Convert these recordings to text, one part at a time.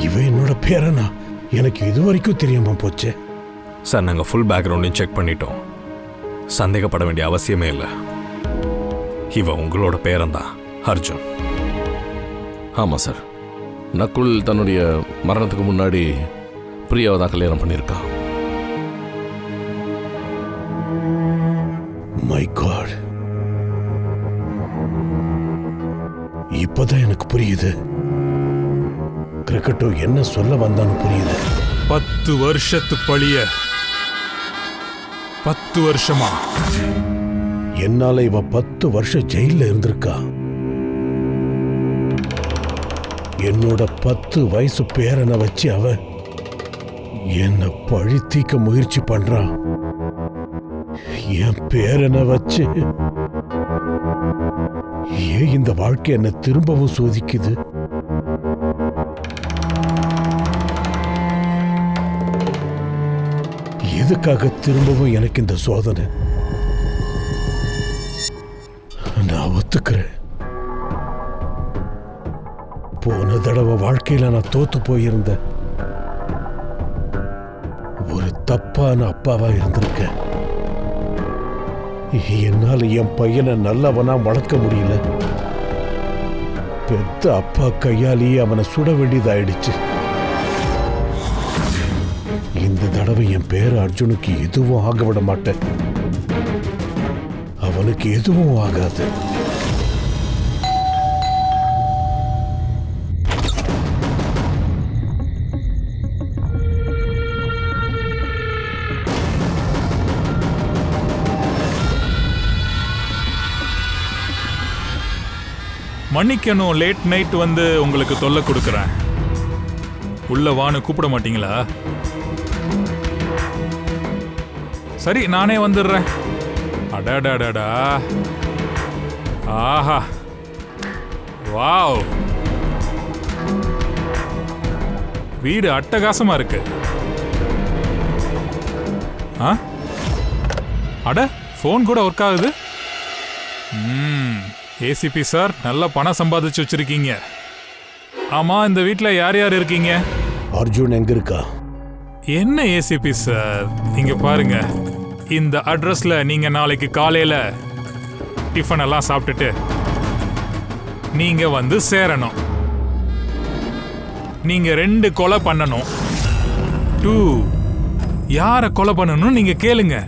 இவன் என்னோட பேரனா? எனக்கு இது வரைக்கும் தெரியாம போச்சு. சார், நாங்கள் ஃபுல் பேக்ரவுண்டையும் செக் பண்ணிட்டோம். சந்தேகப்பட வேண்டிய அவசியமே இல்லை. இவன் உங்களோட பேரன்தான், அர்ஜுன். ஆமாம் சார், நக்குல் தன்னுடைய மரணத்துக்கு முன்னாடி பிரியாவை தான் கல்யாணம் பண்ணியிருக்கான். மை காட், இப்பதான் எனக்கு புரியுது. கிரிக்கெட்டோ என்ன சொல்ல வந்தான்னு புரியுது. 10 வருஷத்து பழிய 10 வருஷமா என்னால இவ 10 வருஷம் ஜெயில இருந்திருக்கா. என்னோட 10 வயசு பேரனை வச்சு அவ என்ன பழி தீக்க முயற்சி பண்றான். என் பேரனை வச்சு ஏன் இந்த வாழ்க்கை என்ன திரும்பவும் சோதிக்குது? எதுக்காக திரும்பவும் எனக்கு இந்த சோதனை? நான் ஒத்துக்கிறேன். போன தடவை வாழ்க்கையில நான் தோத்து போயிருந்தேன். ஒரு தப்பான அப்பாவா இருந்திருக்கேன். என்னால என் பையனை நல்லவனா வளர்க்க முடியல. பெத்த அப்பா கையாலேயே அவனை சுட வேண்டியதாயிடுச்சு. இந்த தடவை என் பேர் அர்ஜுனுக்கு எதுவும் ஆக விட மாட்டேன். அவனுக்கு எதுவும் ஆகாது. மன்னிக்கணும், லேட் நைட் வந்து உங்களுக்கு தொல்லை கொடுக்குறேன். உள்ள வான்னு கூப்பிட மாட்டீங்களா? சரி, நானே வந்துடுறேன். அடாடாடாடா, ஆஹா, வாவ், வீடு அட்டகாசமா இருக்கு. அட, ஃபோன் கூட ஒர்க் ஆகுது. ஏசிபி சார், நல்ல பணம் சம்பாதிச்சு வச்சிருக்கீங்க. ஆமா, இந்த வீட்டில் யார் யார் இருக்கீங்க? அர்ஜுன் எங்க இருக்கா? என்ன ஏசிபி சார், இங்க பாருங்க, இந்த அட்ரஸ்ல நீங்க நாளைக்கு காலையில டிஃபன் எல்லாம் சாப்பிட்டுட்டு நீங்க வந்து சேரணும். நீங்க 2 கொலை பண்ணணும். 2 யாரை கொலை பண்ணணும் நீங்க கேளுங்க.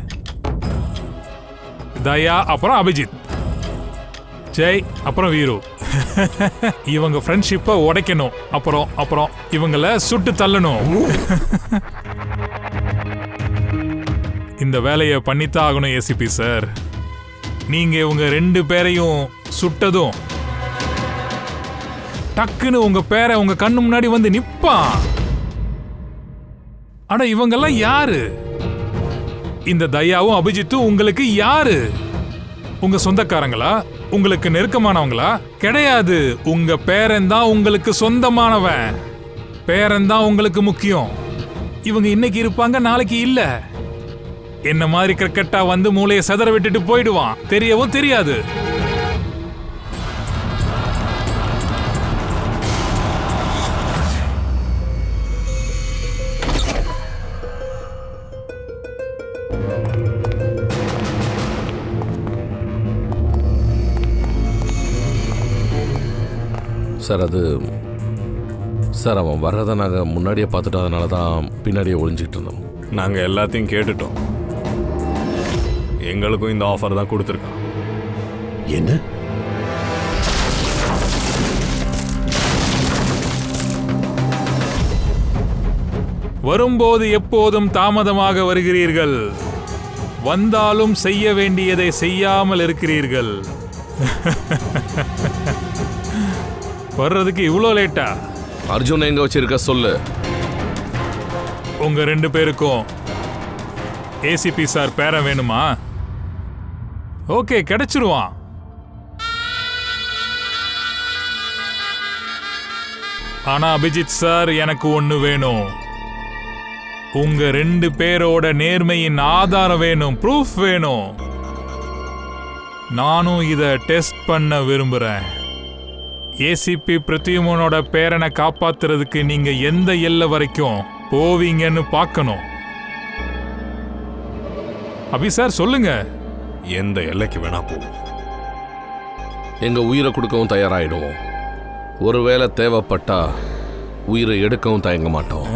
தயா அப்புறம் அபிஜித், ஜெய் அப்புறம் வீரு. இவங்க ஃப்ரெண்ட்ஷிப்பை உடைக்கணும். அப்புறம் இவங்களை சுட்டு தள்ளணும். இந்த வேலையை பண்ணித்தான் ஆகணும் ஏசிபி சார். நீங்க இவங்க 2 பேரையும் சுட்டதும் டக்குன்னு உங்க பேரை உங்க கண்ணு முன்னாடி வந்து நிப்பான். ஆனா இவங்கெல்லாம் யாரு? இந்த தயாவும் அபிஜித்தும் உங்களுக்கு யாரு? உங்க சொந்தக்காரங்களா? உங்களுக்கு நெருக்கமானவங்களா? கிடையாது. உங்க பேரன் தான் உங்களுக்கு சொந்தமானவன். பேரன் தான் உங்களுக்கு முக்கியம். இவங்க இன்னைக்கு இருப்பாங்க, நாளைக்கு இல்ல. என்ன மாதிரி கிரிக்கெட்டா வந்து மூளையை சதற விட்டுட்டு போயிடுவான். தெரியவும் தெரியாது. சார், அது சார் அவன் வர்றதை நாங்கள் முன்னாடியே பார்த்துட்டோம். அதனால தான் பின்னாடியே ஒளிஞ்சிக்கிட்டு இருந்தோம். நாங்கள் எல்லாத்தையும் கேட்டுட்டோம். எங்களுக்கும் இந்த ஆஃபர் தான் கொடுத்துருக்கான். என்ன? வரும்போது எப்போதும் தாமதமாக வருகிறீர்கள். வந்தாலும் செய்ய வேண்டியதை செய்யாமல் இருக்கிறீர்கள். வர்றதுக்கு இவ்வளோ லேட்டா? அர்ஜுன் எங்க வச்சிருக்க சொல்லு. உங்க 2 பேருக்கும் ஏசிபி சார் பேரன் வேணுமா? ஓகே, கிடைச்சிருவான். ஆனா அபிஜித் சார், எனக்கு ஒண்ணு வேணும். உங்க 2 பேரோட நேர்மையின் ஆதாரம் வேணும், ப்ரூஃப் வேணும். நானும் இத டெஸ்ட் பண்ண விரும்புறேன். ஏசிபி பிரத்யுமனோட பேரனை காப்பாத்துறதுக்கு நீங்க எந்த எல்லை வரைக்கும் போவீங்கன்னு பார்க்கணும். அபி சார் சொல்லுங்க. எந்த எல்லைக்கு வேணா போவோம். எங்க உயிரை கொடுக்கவும் தயாராயிடுவோம். ஒருவேளை தேவைப்பட்டா உயிரை எடுக்கவும் தயங்க மாட்டோம்.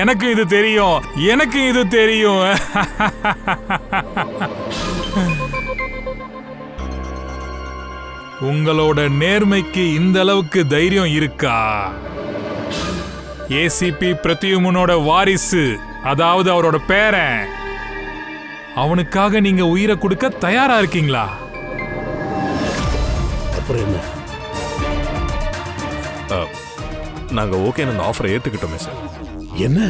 எனக்கு இது தெரியும், எனக்கு இது தெரியும். உங்களோட நேர்மைக்கு இந்த அளவுக்கு தைரியம் இருக்கா? ஏசிபி பிரத்யுமனோட வாரிசு, அதாவது அவரோட பேரன், அவனுக்காக நீங்க உயிரை கொடுக்க தயாரா இருக்கீங்களா? அப்புறம் என்ன? நாங்க ஓகேன்னு அந்த ஆஃபரை ஏத்துக்கிட்டோமே சார். என்ன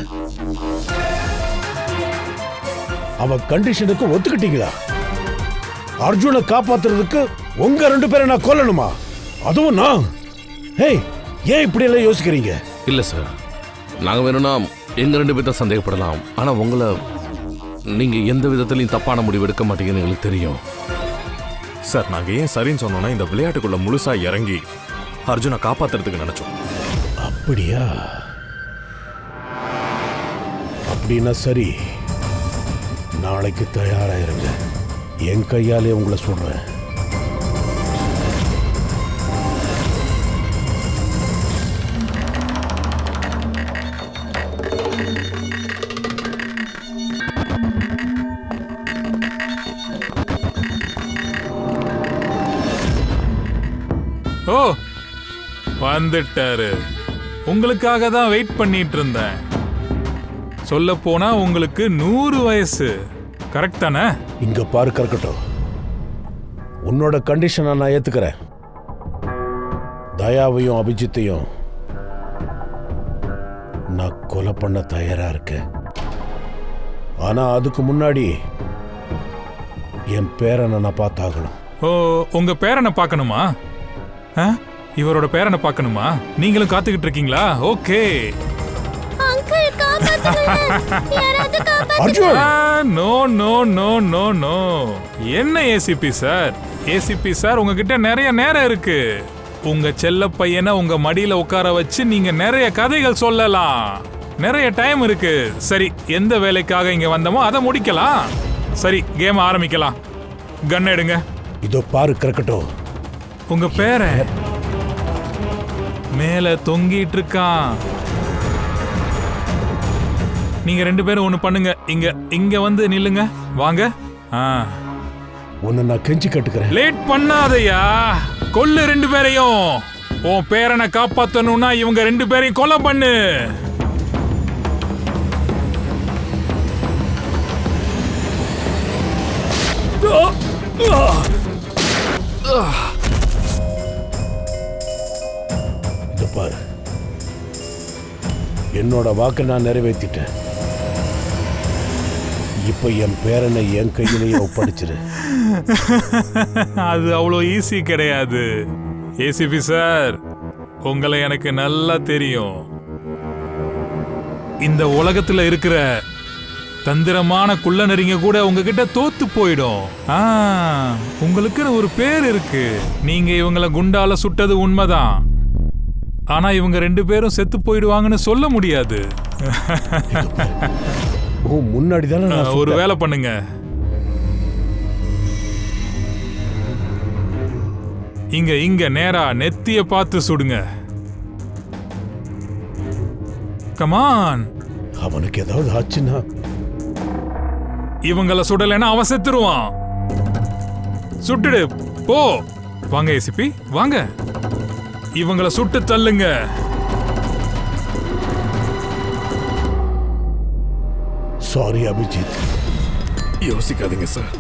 அவ கண்டிஷனுக்கு ஒத்துக்கிட்டீங்களா? அர்ஜுனை காப்பாத்துறதுக்கு உங்க 2 பேரை நான் கொல்லணுமா? அதுவும் நான்? ஏய், ஏன் இப்படி எல்லாம் யோசிக்கிறீங்க? இல்ல சார், நாங்க வேணும்னா எங்க 2 பேர்த்த சந்தேகப்படலாம். ஆனா உங்களை நீங்க எந்த விதத்திலையும் தப்பான முடிவு எடுக்க மாட்டீங்கன்னு எங்களுக்கு தெரியும் சார். நாங்க ஏன் சரின்னு சொன்னோம்னா இந்த விளையாட்டுக்குள்ள முழுசா இறங்கி அர்ஜுனை காப்பாத்துறதுக்கு நினைச்சோம். அப்படியா? அப்படின்னா சரி, நாளைக்கு தயாராயிருங்க. என் கையாலே உங்களை சொல்றேன். ஓ, வந்துட்டாரு. உங்களுக்காக தான் வெயிட் பண்ணிட்டு இருந்தேன். சொல்ல போனா உங்களுக்கு 100 வயசு. கரெக்ட் தானே? இங்க பாரு கற்கட்டும், உன்னோட கண்டிஷனை நான் ஏத்துக்கிறேன். தயாவையும் அபிஜித்தையும் நான் கொலை பண்ண தயாரா இருக்கேன். ஆனா அதுக்கு முன்னாடி என் பேரனை நான் பார்த்தாகணும். ஓ, உங்க பேரனை பார்க்கணுமா? இவரோட பேரனை பார்க்கணுமா? நீங்களும் காத்துக்கிட்டு இருக்கீங்களா? Okay. No no no no no. என்ன ஏசிபி சார், ஏசிபி சார் உங்ககிட்ட நிறைய நேரம் இருக்கு. உங்க செல்ல பையனை உங்க மடியில உட்கார வச்சு நீங்க நிறைய கதைகள் சொல்லலாம். நிறைய டைம் இருக்கு. சரி, எந்த வேலைக்காக இங்க வந்தோமோ அதை முடிக்கலாம். சரி, கேம் ஆரம்பிக்கலாம். கன் எடுங்க. இதோ பாரு கற்கட்டும், உங்க பேரன் மேல தொங்கிட்டு இருக்கான். நீங்க 2 பேரும் ஒண்ணு பண்ணுங்க. இங்க வந்து நில்லுங்க. வாங்க. உன்னை நான் கெஞ்சி கட்டுக்கிறேன். லேட் பண்ணாதயா. கொல்லு 2 பேரையும். உன் பேரனை காப்பாத்தணும்னா இவங்க 2 பேரையும் கொலை பண்ணு. இத பாரு, என்னோட வாக்கை நான் நிறைவேற்றிட்டேன். இப்ப என் பேரனை என் கையிலேயே ஒப்படைச்சிரு. அது அவ்வளோ ஈஸி கிடையாது ஏசிபி சார். உங்களை எனக்கு நல்லா தெரியும். இந்த உலகத்துல இருக்கிற தந்திரமான குள்ளநரிங்க கூட உங்ககிட்ட தோத்து போயிடும். உங்களுக்குன்னு ஒரு பேர் இருக்கு. நீங்க இவங்களை குண்டால சுட்டது உண்மைதான். ஆனா இவங்க 2 பேரும் செத்து போயிடுவாங்கன்னு சொல்ல முடியாது. முன்னாடி தானே ஒரு வேலை பண்ணுங்க. இங்க நேரா நெத்திய பார்த்து சுடுங்க. கமான். அவனுக்கு ஏதாவது ஆச்சுன்னா இவங்கள சுடலைன்னா அவன் செத்துருவான். சுட்டுடு போ. வாங்க ஏசிபி, வாங்க. இவங்கள சுட்டு தள்ளுங்க. சாரி அபிஜித். யோசிக்காதீங்க சார்,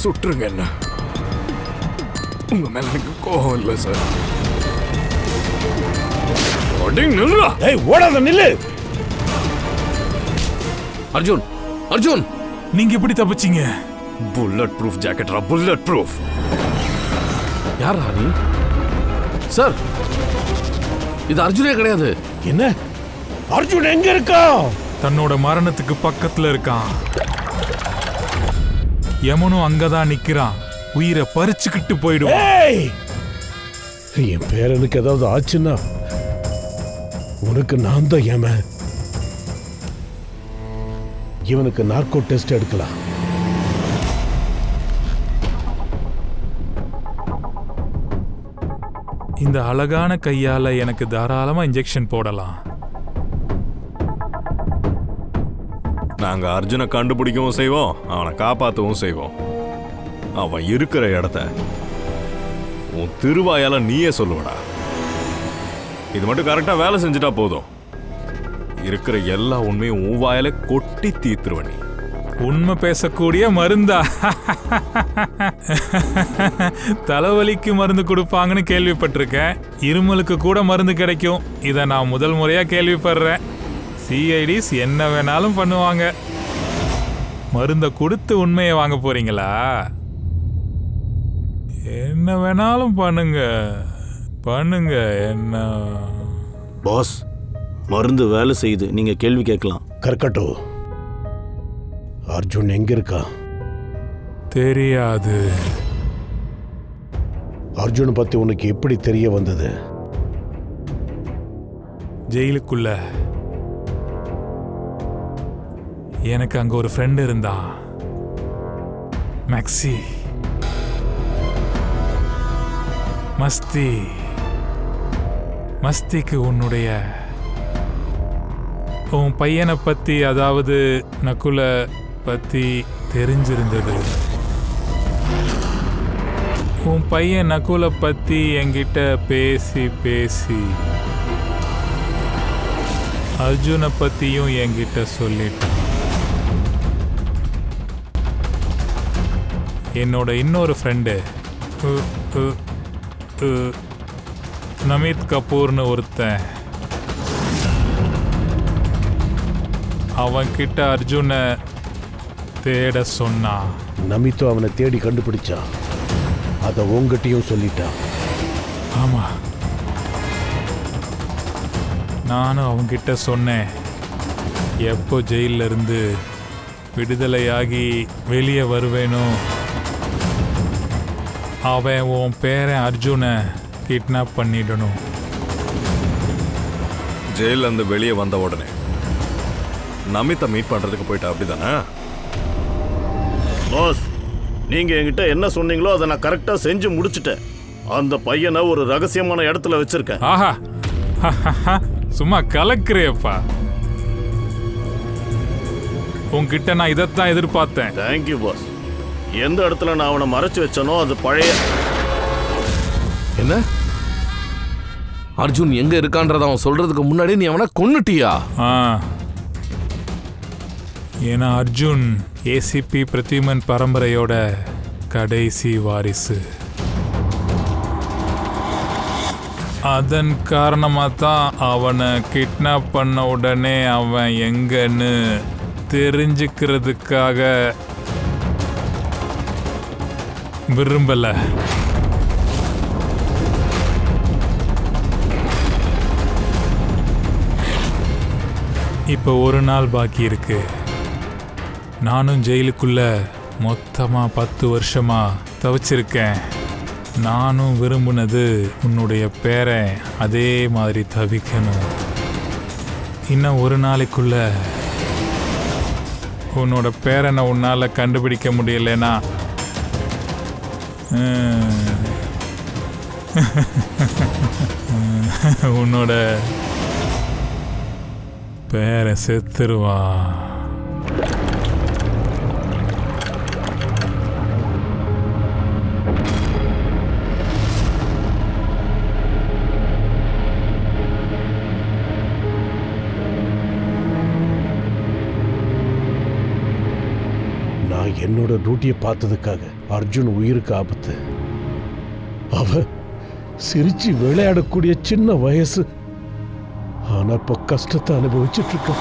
சுட்டுருங்க. என்ன உங்க மேல எனக்கு கோபம் இல்லை சார். ஓடாத, நில்லு. அர்ஜுன், அர்ஜுன், நீங்க எப்படி தப்பிச்சீங்க? புல்லட் ப்ரூஃப் ஜாக்கெட்ரா, புல்லட் ப்ரூஃப். யார் ராணி? சார், இது அர்ஜுனே கிடையாது. என்ன? அர்ஜுன் எங்க இருக்கான்? தன்னோட மரணத்துக்கு பக்கத்துல இருக்கான். யமனும் அங்கதான் நிக்கிறான். உயிரை பறிச்சுக்கிட்டு போயிடும். என் பேரனுக்கு ஏதாவது ஆச்சுன்னா உனக்கு நான் தான் ஏம. இவனுக்கு நார்கோ டெஸ்ட் எடுக்கலாம். இந்த அழகான கையால எனக்கு தாராளமா இன்ஜெக்ஷன் போடலாம். நாங்க அர்ஜுனை கண்டுபிடிக்கவும் செய்வோம், அவனை காப்பாற்றவும் செய்வோம். அவன் இருக்கிற இடத்த உன் திருவாயால நீயே சொல்லுவடா. இது மட்டும் கரெக்டா வேலை செஞ்சுட்டா போதும். இருக்கிற எல்லா உண்மையும் உன் வாயால கொட்டி தீர்த்துருவ நீ. உண்மை பேசக்கூடிய மருந்தா? தலைவலிக்கு மருந்து கொடுப்பாங்கன்னு கேள்விப்பட்டிருக்கேன். இருமலுக்கு கூட மருந்து கிடைக்கும். இதை நான் முதல் முறையா கேள்விப்படுறேன். சிஐடிஸ் என்ன வேணாலும் பண்ணுவாங்க. மருந்தை கொடுத்து உண்மையை வாங்க போறீங்களா? என்ன வேணாலும் பண்ணுங்க பண்ணுங்க. என்ன பாஸ், மருந்து வேலை செய்யுது, நீங்க கேள்வி கேட்கலாம். கற்கட்டோ, அர்ஜுன் எங்க இருக்கா? தெரியாது. அர்ஜுன் பத்தி உனக்கு எப்படி தெரிய வந்தது? ஜெயிலுக்குள்ள எனக்கு அங்க ஒரு ஃப்ரெண்ட் இருந்தான், மேக்ஸி. மஸ்திக்கு உன் பையனை பத்தி, அதாவது நகுல பத்தி தெரிஞ்சிருந்தது. உன் பையன் நகுல பத்தி என்கிட்ட பேசி அர்ஜுனை பத்தியும் என்கிட்ட சொல்லிட்டான். என்னோட இன்னொரு ஃப்ரெண்டு நமித் கபூர்னு ஒருத்தன், அவன் கிட்ட அர்ஜுனை தேட சொன்னான். நமித்தோ அவனை தேடி கண்டுபிடிச்சான். அதை உங்ககிட்டயும் சொல்லிட்டான். ஆமா, நானும் அவன்கிட்ட சொன்னேன். எப்போ ஜெயில இருந்து விடுதலையாகி வெளியே வருவேனோ அவன் உன் பேரன் அர்ஜுனை கிட்னாப் பண்ணிடணும். ஜெயில இருந்து வெளியே வந்த உடனே நமித்தை மீட் பண்றதுக்கு போயிட்டா, அப்படிதானே? பாஸ், நீங்க என்கிட்ட என்ன சொன்னீங்களோ அதை நான் கரெக்டா செஞ்சு முடிச்சிட்டேன். அந்த பையனை ஒரு ரகசியமான இடத்துல வச்சிருக்கேன். ஆஹா, சும்மா கலக்குறியப்பா. உன்கிட்ட நான் இதைத்தான் எதிர்பார்த்தேன். Thank you boss. எந்த இடத்துல நான் அவனை மறைச்சு வச்சனோ அது பழைய. என்ன அர்ஜுன் எங்க இருக்கான்றத அவன் சொல்றதுக்கு முன்னாடி நீ அவனை கொன்னுட்டியா? ஏன்னா அர்ஜுன் ஏசிபி பிரத்யுமன் பரம்பரையோட கடைசி வாரிசு. அதன் காரணமாக தான் அவனை கிட்னாப் பண்ண உடனே அவன் எங்கன்னு தெரிஞ்சுக்கிறதுக்காக விரும்பல. இப்போ ஒரு நாள் பாக்கி இருக்கு. நானும் ஜெயிலுக்குள்ள மொத்தமா 10 வருஷமா தவிச்சிருக்கேன். நானும் விரும்புனது உன்னுடைய பேரை அதே மாதிரி தவிக்கணும். இன்னும் ஒரு நாளைக்குள்ள உன்னோட பேரனை உன்னால கண்டுபிடிக்க முடியலனா உன்னோட பேரை செத்துருவான். நான் என்னோட டியூட்டியை பார்த்ததுக்காக அர்ஜுன் உயிருக்கு ஆபத்து. அவ சிரிச்சு விளையாடக்கூடிய சின்ன வயசு, ஆனா இப்ப கஷ்டத்தை அனுபவிச்சுட்டு இருக்க.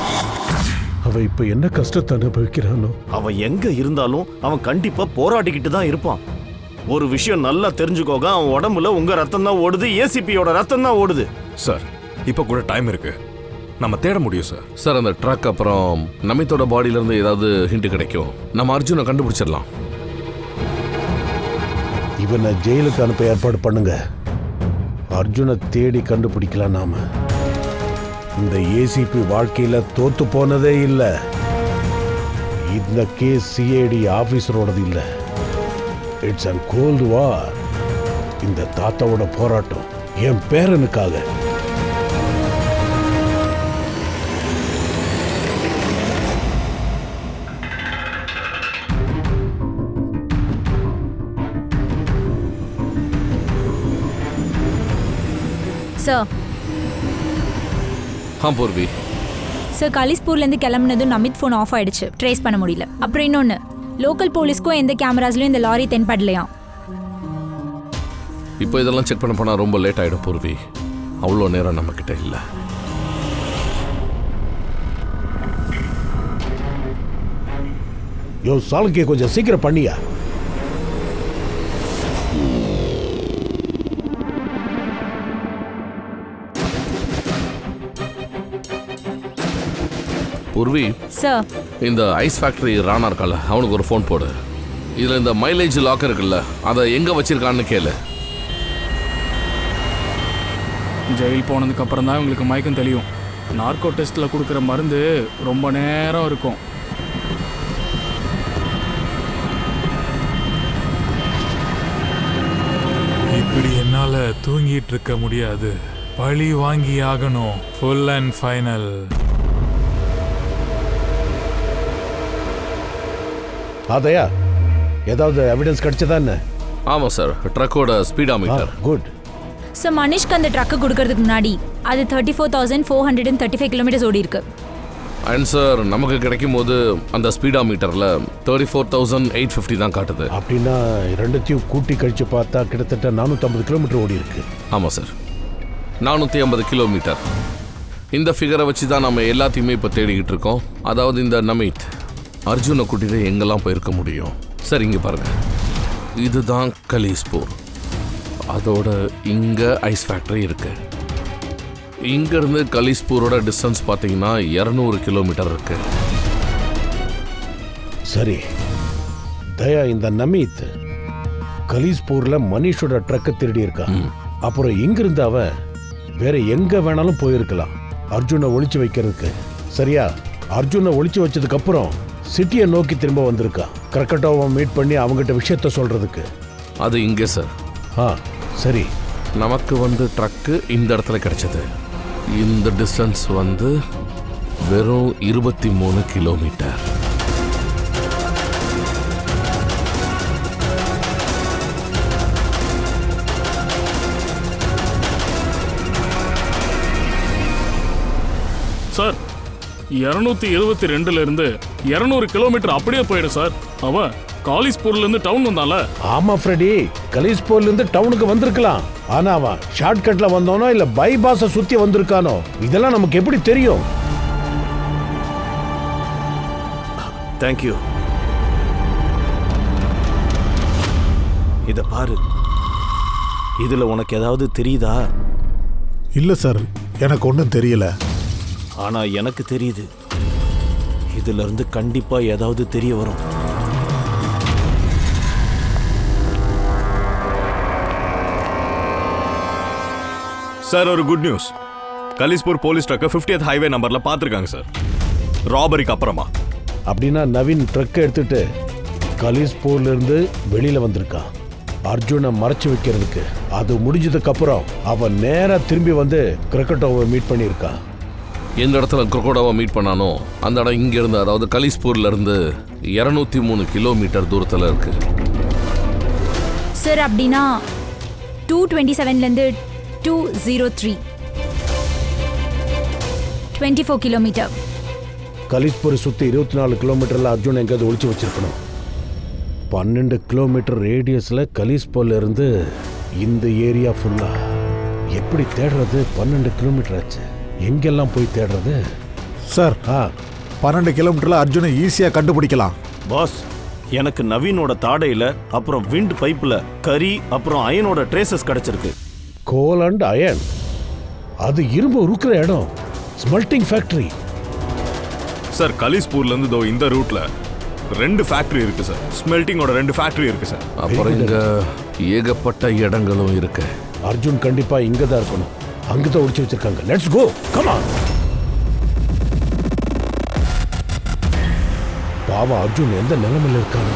அவ இப்ப என்ன கஷ்டத்தை அனுபவிக்கிறானோ. அவன் எங்க இருந்தாலும் அவன் கண்டிப்பா போராடிக்கிட்டு தான் இருப்பான். ஒரு விஷயம் நல்லா தெரிஞ்சுக்கோங்க, அவன் உடம்புல உங்க ரத்தம் தான் ஓடுது, ஏசிபியோட ரத்தம் தான் ஓடுது. சார், இப்ப கூட டைம் இருக்கு, நம்ம தேட முடியும் சார். சார், அந்த ட்ரக் அப்புறம் நமித்தோட பாடியில இருந்து ஏதாவது ஹிண்ட் கிடைக்கும். நம்ம அர்ஜுனை அர்ஜுனை தேடி கண்டுபிடிக்கலாம் நாம. இந்த ஏசிபி வாழ்க்கையில தோத்து போனதே இல்லை. இந்த கேஸ் சிஐடி ஆபீசரோடது இல்லை. It's an cold war. இந்த தாத்தாவோட போராட்டம் என் பேரனுக்காக. சார் பூர்வி, சார் கலிஸ்பூர்லேருந்து கிளம்புனதும் நமித் ஃபோன் ஆஃப் ஆயிடுச்சு, ட்ரேஸ் பண்ண முடியல. அப்புறம் இன்னொன்று, லோக்கல் போலீஸ்க்கும் எந்த கேமராஸ்லையும் இந்த லாரி தென்படலையாம். இப்போ இதெல்லாம் செக் பண்ண போனால் ரொம்ப லேட் ஆகிடும் பூர்வி. அவ்வளோ நேரம் நம்மக்கிட்ட இல்லை. யோ சாலுக்கே, கொஞ்சம் சீக்கிரம் பண்ணியா. பூர்வி, சார் இந்த ஐஸ் ஃபேக்டரி ராணா இருக்கால, அவனுக்கு ஒரு ஃபோன் போடு. இதில் இந்த மைலேஜ் லாக்கர் இருக்குல்ல, அதை எங்கே வச்சிருக்கான்னு கேளு. ஜெயில் போனதுக்கு அப்புறம் தான் இவங்களுக்கு மயக்கம் தெளியும். நார்கோ டெஸ்ட்டில் கொடுக்குற மருந்து ரொம்ப நேரம் இருக்கும். இப்படி என்னால தூங்கிட்டு இருக்க முடியாது. பழி வாங்கி ஆகணும். Full and final. அதையா ஏதாவது எவிடன்ஸ் கிடைச்சதா என்ன? ஆமாம் சார், ட்ரக்கோட ஸ்பீடாமீட்டர். குட். சார் மனிஷ்க்கு அந்த ட்ரக்கு கொடுக்கறதுக்கு முன்னாடி அது 34,435 கிலோமீட்டர்ஸ் ஓடி இருக்கு. அண்ட் சார், நமக்கு கிடைக்கும் போது அந்த ஸ்பீடாமீட்டரில் 34,850 தான் காட்டுது. அப்படின்னா ரெண்டுத்தையும் கூட்டி கழிச்சு பார்த்தா கிட்டத்தட்ட 450 கிலோமீட்டர் ஓடி இருக்கு. ஆமாம் சார், 450 கிலோமீட்டர். இந்த ஃபிகரை வச்சு தான் நம்ம எல்லாத்தையுமே இப்போ தேடிக்கிட்டு இருக்கோம். அதாவது இந்த நமித் அர்ஜுனை கூட்டிட்டு எங்கெல்லாம் போயிருக்க முடியும். சார் இங்கே பாருங்க, இதுதான் கலிஸ்பூர். அதோட இங்கே ஐஸ் ஃபேக்டரி இருக்கு. இங்கேருந்து கலிஸ்பூரோட டிஸ்டன்ஸ் பார்த்தீங்கன்னா 200 கிலோமீட்டர் இருக்கு. சரி தயா, இந்த நமித் கலிஸ்பூர்ல மனிஷோட ட்ரக்கை திருடி இருக்கான். அப்புறம் இங்கிருந்து அவன் வேற எங்க வேணாலும் போயிருக்கலாம் அர்ஜுனை ஒளிச்சு வைக்கிறதுக்கு. சரியா? அர்ஜுனை ஒளிச்சு வச்சதுக்கு அப்புறம் சிட்டியை நோக்கி திரும்ப வந்திருக்கான் கிரக்கட்டோவை மீட் பண்ணி அவங்ககிட்ட விஷயத்த சொல்றதுக்கு. அது இங்கே சார். சரி, நமக்கு ட்ரக்கு இந்த இடத்துல கிடைச்சது. இந்த டிஸ்டன்ஸ் வெறும் 23 கிலோமீட்டர். சார் 272லேருந்து 200 கிலோமீட்டர் அப்படியே போயிடும் சார். அவன் காலிஸ்பூர்லேருந்து டவுன் வந்தால. ஆமா ஃப்ரெடி, கலிஸ்பூர்ல இருந்து டவுனுக்கு வந்திருக்கலாம். ஆனா அவன் ஷார்ட்கட்ல வந்தானோ இல்ல பைபாஸ சுத்தி வந்திருக்கானோ இதெல்லாம் நமக்கு எப்படி தெரியும்? தேங்க்யூ. இத பாரு, இதுல உனக்கு ஏதாவது தெரியுதா? இல்ல சார், எனக்கு ஒன்றும் தெரியல. ஆனா எனக்கு தெரியுது. இதுல இருந்து கண்டிப்பா ஏதாவது தெரிய வரும். சார், ஒரு குட் நியூஸ். கலிஸ்பூர் போலீஸ் ட்ரக்கை 50th ஹைவே நம்பர்ல பார்த்துருக்காங்க சார், ராபரிக்கு அப்புறமா. அப்படின்னா நவீன் ட்ரக்கை எடுத்துட்டு கலிஸ்பூர்ல இருந்து வெளியில வந்திருக்கான் அர்ஜுனை மறைச்சு வைக்கிறதுக்கு. அது முடிஞ்சதுக்கு அப்புறம் அவன் நேரா திரும்பி வந்து கிரக்கட்டோவை மீட் பண்ணியிருக்கான். எந்த இடத்துல குரோக்கோடாவை மீட் பண்ணானோ அந்த இடம் இங்கேருந்து, அதாவது கலிஸ்பூர்ல இருந்து 203 கிலோமீட்டர் தூரத்தில் இருக்கு. சார் அப்படின்னா 227லேருந்து 203 24 கிலோமீட்டர். கலிஸ்பூரை சுற்றி 24 கிலோமீட்டரில் அர்ஜுன் எங்கேயாவது ஒழிச்சு வச்சிருக்கணும். 12 கிலோமீட்டர் ரேடியஸில் கலிஸ்பூர்ல இருந்து இந்த ஏரியா ஃபுல்லா எப்படி தேடுறது? 12 கிலோமீட்டர் ஆச்சு. எங்கெல்லாம் போய் தேடுறது? சார் 12 கிலோமீட்டரில் அர்ஜுனை ஈஸியாக கண்டுபிடிக்கலாம். பாஸ், எனக்கு நவீனோட தாடையில அப்புறம் விண்ட் பைப்ல கரி அப்புறம் அயனோட ட்ரேசஸ் கிடைச்சிருக்கு. கோல் அண்ட் அயன், அது இரும்பு உருக்குற இடம், ஸ்மெல்டிங் ஃபேக்டரி. சார், கலிஸ்பூர்ல இருந்து இந்த ரூட்ல 2 ஃபேக்டரி இருக்கு சார். ஸ்மெல்டிங்கோட 2 ஃபேக்டரி இருக்கு சார். அப்புறம் இங்க ஏகப்பட்ட இடங்களும் இருக்கு. அர்ஜுன் கண்டிப்பா இங்க தான் இருக்கணும். அங்கதான் ஒளிச்சு வச்சிருக்காங்க. Let's go, come on. பாவம் அர்ஜுன் எந்த நிலைமையில இருக்கானோ.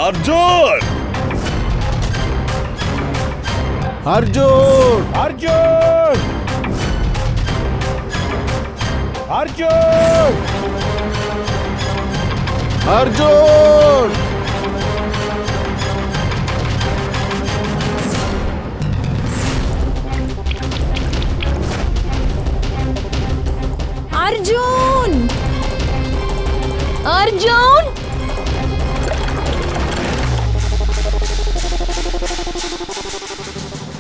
அர்ஜுன் அர்ஜுன் அர்ஜுன் அர்ஜுன் அர்ஜுன் அர்ஜுன் அர்ஜுன்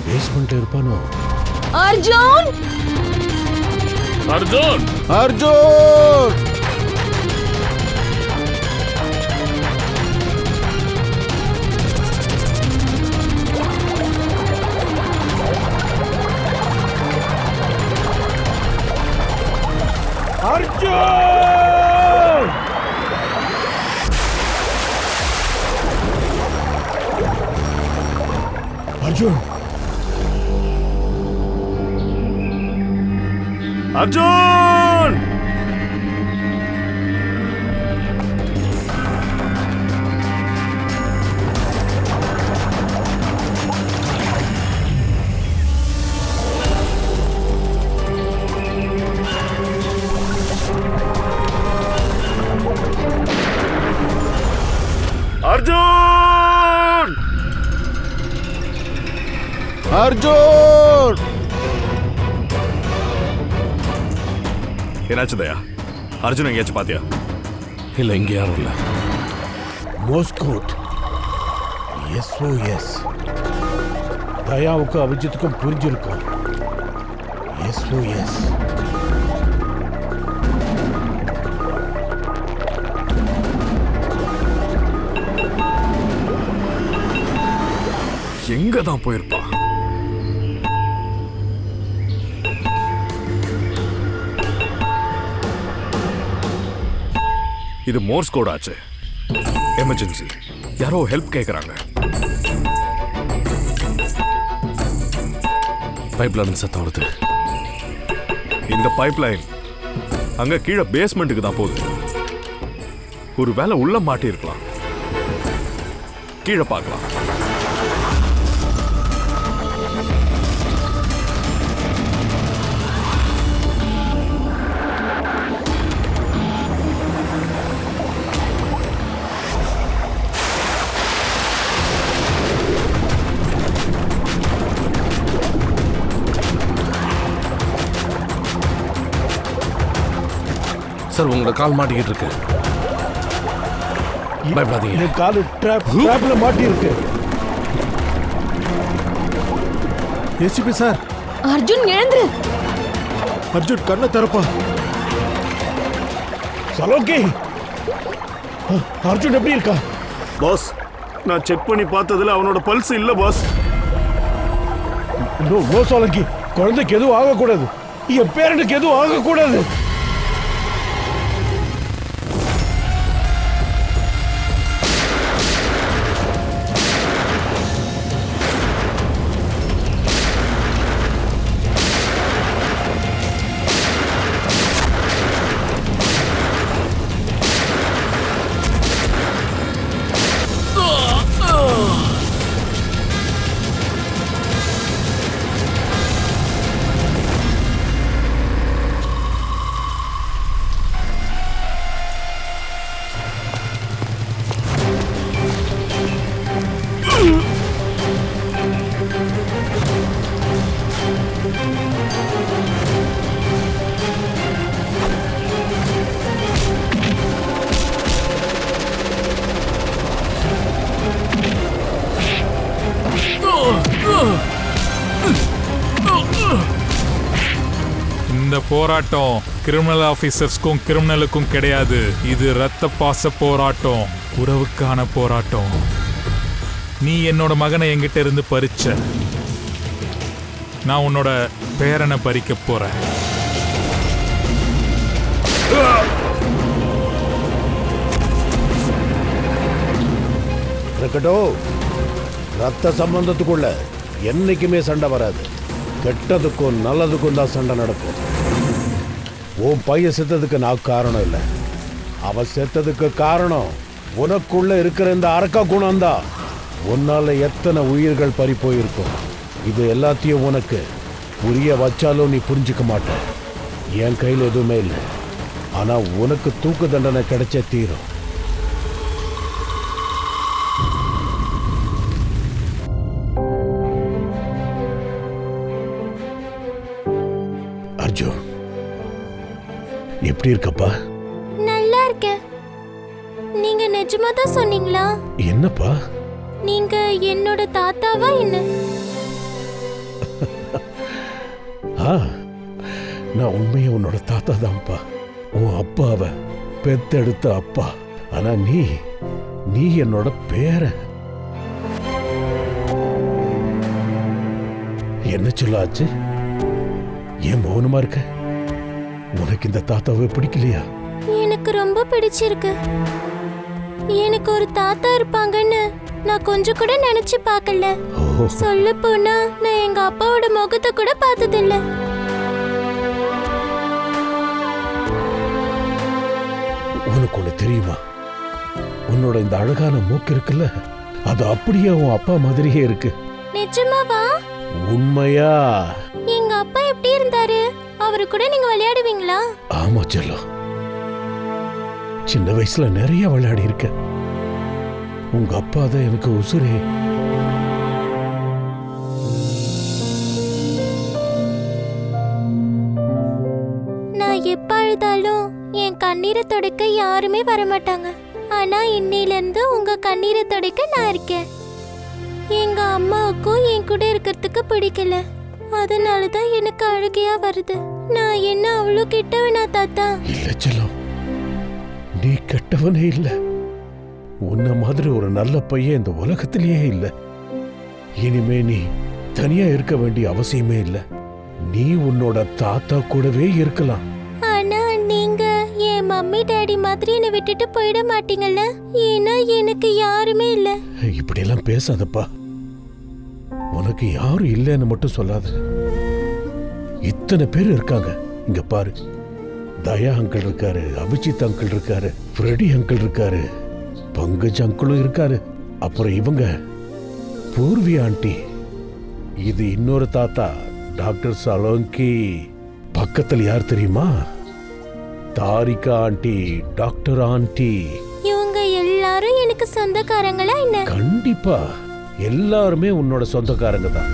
பேஸ்மெண்ட்ல இருப்பானோ? அர்ஜுன் அர்ஜுன் அர்ஜுன் அர்ஜுன் அர்ஜுன் அர்ஜுன் அர்ஜுன் அர்ஜுன் என்னாச்சு தயா? அர்ஜுன் எங்கேயாச்சும் பாத்தியா? இல்லை, இங்கே யாரும் இல்லை. மோஸ்கோட் SOS. தயாவுக்கும் அபிஜித்துக்கும் புரிஞ்சிருக்கும். SOS. எங்க தான் போயிருப்பா? இது மோர்ஸ் கோட் ஆச்சு. எமர்ஜென்சி, யாரோ ஹெல்ப் கேக்குறாங்க. பைப்லைன் சத்தம் வருது. இந்த பைப்லைன் அங்க கீழே பேஸ்மெண்ட்டுக்கு தான் போகுது. ஒரு வேலை உள்ள மாட்டி இருக்கலாம். கீழே பார்க்கலாம். சார், உங்களோட கால் மாட்டிக்கிட்டு இருக்கு. பயப்படாதீங்க. என் காலு ட்ராப்ல மாட்டி இருக்கு. ஏசிபி சார், அர்ஜுன் எழுந்துரு. அர்ஜுன் கண்ணை திறப்பா. சலோகி, அர்ஜுன் எப்படி இருக்கா? பாஸ், நான் செக் பண்ணி பார்த்ததுல அவனோட பல்ஸ் இல்ல பாஸ். நோ சலோகி, குழந்தைக்கு எதுவும் ஆகக்கூடாது. என் பேரனுக்கு எதுவும் ஆகக்கூடாது. இந்த போராட்டம் கிரிமினல் ஆபீசர்ஸ்க்கும் கிரிமினலுக்கும் கிடையாது. இது ரத்த பாச போராட்டம், உறவுக்கான போராட்டம். நீ என்னோட மகனை என்கிட்ட இருந்து பறிச்ச. நான் உன்னோட பேரனை பறிக்க போறேன். இருக்கட்டும், ரத்த சம்பந்தத்துக்குள்ள என்னைக்குமே சண்டை வராது. கெட்டதுக்கும் நல்லதுக்கும் தான் சண்டை நடக்கும். உன் பையன் செத்ததுக்கு நான் காரணம் இல்லை. அவன் செத்ததுக்கு காரணம் உனக்குள்ள இருக்கிற இந்த அரக்க குணம்தான். உன்னால எத்தனை உயிர்கள் பறி போயிருக்கும். இது எல்லாத்தையும் உனக்கு புரிய வச்சாலும் நீ புரிஞ்சுக்க மாட்ட. என் கையில் எதுவுமே இல்லை. ஆனா உனக்கு தூக்கு தண்டனை கிடைச்சே தீரும். அர்ஜுன், எப்படி இருக்கப்பா? நல்லா இருக்கேன். நீங்க நிஜமா தான் சொன்னீங்களா? என்னப்பா? நீங்க என்னோட தாத்தாவா என்ன? நான் உண்மையா உன்னோட தாத்தா தான்ப்பா. உன் அப்பாவை பெத்தெடுத்த அப்பா. ஆனா நீ என்னோட பேரன். என்ன சொல்ல ஆச்சு? ஏன் மௌனமா இருக்க? உனக்கு இந்த தாத்தாவை பிடிக்கலையா? எனக்கு ரொம்ப பிடிச்சிருக்கு. எனக்கு ஒரு தாத்தா இருப்பாங்கன்னு நான் கொஞ்சம் கூட நினைச்சு பார்க்கல. சொல்ல போனா நான் எங்க அப்பாவோட முகத்தை கூட பார்த்ததில்ல. உனக்கு ஒண்ணு தெரியுமா? உன்னோட இந்த அழகான மூக்கு இருக்குல்ல, அது அப்படியே உன் அப்பா மாதிரியே இருக்கு. நிஜமாவா? உண்மையா? எங்க அப்பா எப்படி இருந்தாரு? அவரு கூட நீங்க விளையாடுவீங்களா? ஆமா செல்லம், சின்ன வயசுல நிறைய விளையாடி இருக்க. உங்க அப்பா தான் எனக்கு உசுரே. நான் எப்ப அழுதாலும் என் கண்ணீரை துடைக்க யாருமே வரமாட்டாங்க. ஆனா இன்னையில இருந்து உங்க கண்ணீரை துடைக்க நான் இருக்கேன். எங்க அம்மாவுக்கும் என் கூட இருக்கிறதுக்கு பிடிக்கல. அதனாலதான் எனக்கு அழுகையா வருது. நான் என்ன அவ்வளவு கெட்டவனா தாத்தா? இல்ல செல்லம், நீ கெட்டவனே இல்ல. உன்ன மாதிரி ஒரு நல்ல பையன் இந்த உலகத்திலேயே இல்ல. இனிமே நீ தனியா இருக்க வேண்டிய அவசியமே இல்ல. நீ உன்னோட தாத்தா கூடவே இருக்கலாம். ஆனா நீங்க என் மம்மி டாடி மாதிரி என்னை விட்டுட்டு போயிட மாட்டீங்கல்ல? ஏன்னா எனக்கு யாருமே இல்ல. இப்படி எல்லாம் பேசாதப்பா. உனக்கு யாரும் இல்லைன்னு மட்டும் சொல்லாத. இத்தனை பேர் இருக்காங்க. இங்க பாரு, தயா அங்கிள் இருக்காரு, அபிஜித் அங்கிள் இருக்காரு, ஃப்ரெடி அங்கிள் இருக்காரு, பங்கஜ் அங்கிளும் இருக்காரு. அப்புறம் இவங்க பூர்வி ஆண்டி. இது இன்னொரு தாத்தா, டாக்டர் சலோங்கி. பக்கத்தில் யார் தெரியுமா? Tharika aunty, doctor aunty. இவங்க எல்லாரும் எனக்கு சொந்தக்காரங்களா என்ன? கண்டிப்பா எல்லாருமே உன்னோட சொந்தக்காரங்க தான்.